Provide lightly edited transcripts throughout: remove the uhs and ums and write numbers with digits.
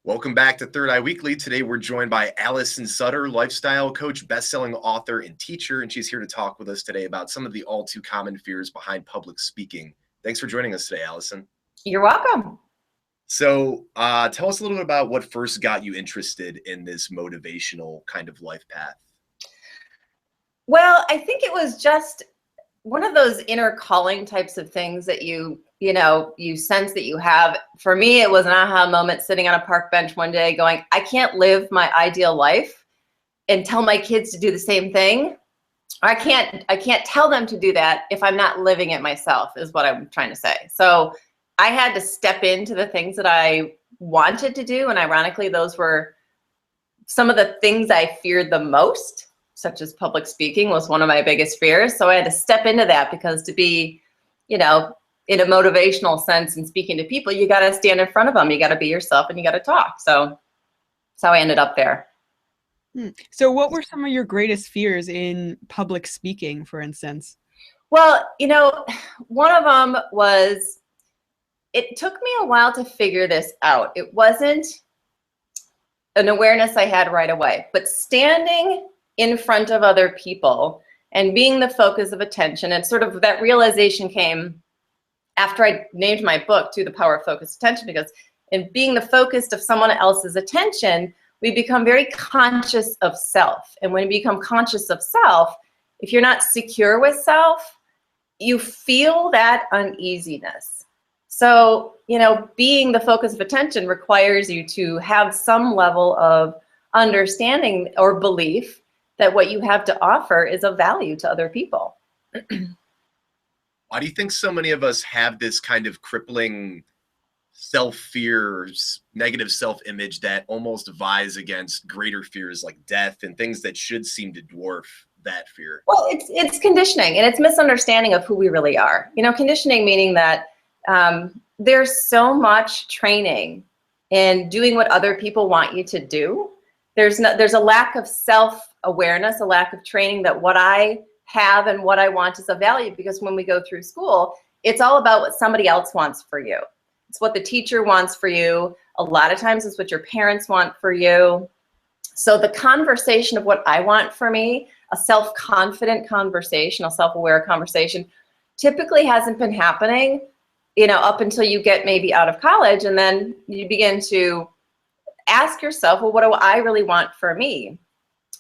Welcome back to Third Eye Weekly. Today we're joined by Allison Sutter, lifestyle coach, best-selling author, and teacher, and she's here to talk with us today about some of the all too common fears behind public speaking. Thanks for joining us today, Allison. You're welcome. So tell us a little bit about what first got you interested in this motivational kind of life path. Well, I think it was just one of those inner calling types of things that you sense that you have. For me, it was an aha moment sitting on a park bench one day going, I can't live my ideal life and tell my kids to do the same thing. I can't tell them to do that if I'm not living it myself, is what I'm trying to say. So I had to step into the things that I wanted to do. And ironically, those were some of the things I feared the most, such as public speaking was one of my biggest fears. So I had to step into that because to be, in a motivational sense and speaking to people, you got to stand in front of them. You got to be yourself and you got to talk. So that's how I ended up there. So what were some of your greatest fears in public speaking, for instance? Well, one of them was, it took me a while to figure this out. It wasn't an awareness I had right away, but standing in front of other people and being the focus of attention, and sort of that realization came after I named my book to The Power of Focused Attention, because in being the focus of someone else's attention, we become very conscious of self. And when you become conscious of self, if you're not secure with self, you feel that uneasiness. So, being the focus of attention requires you to have some level of understanding or belief that what you have to offer is of value to other people. Why do you think so many of us have this kind of crippling self-fear, negative self-image that almost vies against greater fears like death and things that should seem to dwarf that fear? Well, it's conditioning, and it's misunderstanding of who we really are. Conditioning meaning that there's so much training in doing what other people want you to do. There's a lack of self-awareness, a lack of training that what I have and what I want is of value, because when we go through school, it's all about what somebody else wants for you. It's what the teacher wants for you. A lot of times it's what your parents want for you. So the conversation of what I want for me, a self-confident conversation, a self-aware conversation, typically hasn't been happening, up until you get maybe out of college, and then you begin to ask yourself, well, what do I really want for me?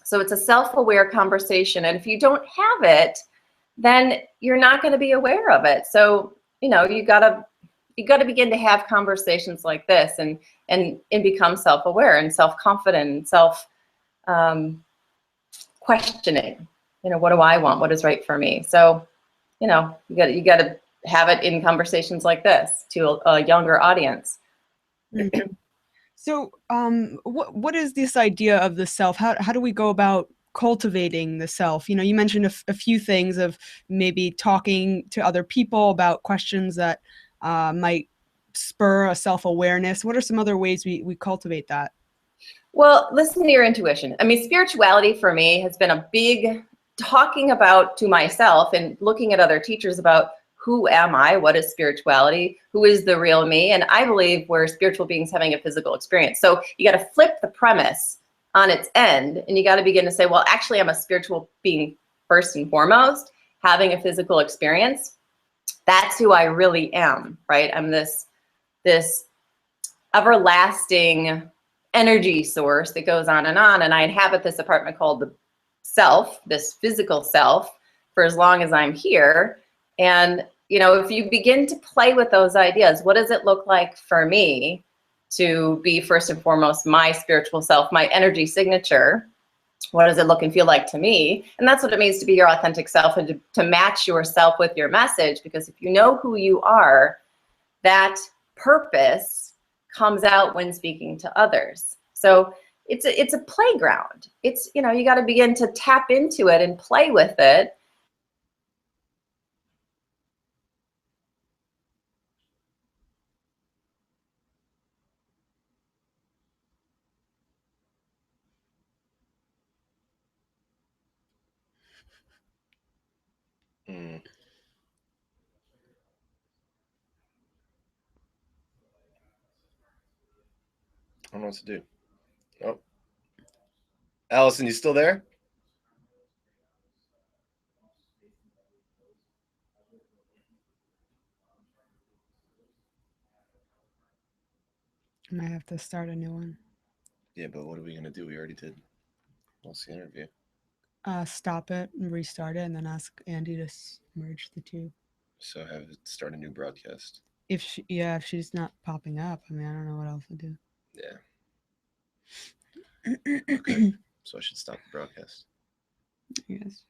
So it's a self-aware conversation. And if you don't have it, then you're not going to be aware of it. So, you gotta begin to have conversations like this and become self-aware and self-confident and questioning, what do I want? What is right for me? So, you gotta have it in conversations like this to a younger audience. So what is this idea of the self? How do we go about cultivating the self? You mentioned a few things of maybe talking to other people about questions that might spur a self-awareness. What are some other ways we cultivate that? Well, listen to your intuition. I mean, spirituality for me has been a big talking about to myself and looking at other teachers about who am I? What is spirituality? Who is the real me? And I believe we're spiritual beings having a physical experience. So you got to flip the premise on its end, and you got to begin to say, well, actually, I'm a spiritual being first and foremost, having a physical experience. That's who I really am, right? I'm this everlasting energy source that goes on, and I inhabit this apartment called the self, this physical self, for as long as I'm here. And if you begin to play with those ideas, what does it look like for me to be first and foremost my spiritual self, my energy signature? What does it look and feel like to me? And that's what it means to be your authentic self, and to match yourself with your message. Because if you know who you are, that purpose comes out when speaking to others. So it's a playground. It's, you got to begin to tap into it and play with it. don't know what to do. Oh, Allison, you still there? I might have to start a new one. Yeah, but what are we gonna do? We already did. What's the interview? Stop it and restart it, and then ask Andy to merge the two. So have it start a new broadcast. If she's not popping up, I mean, I don't know what else to do. Yeah. Okay. So I should stop the broadcast. Yes.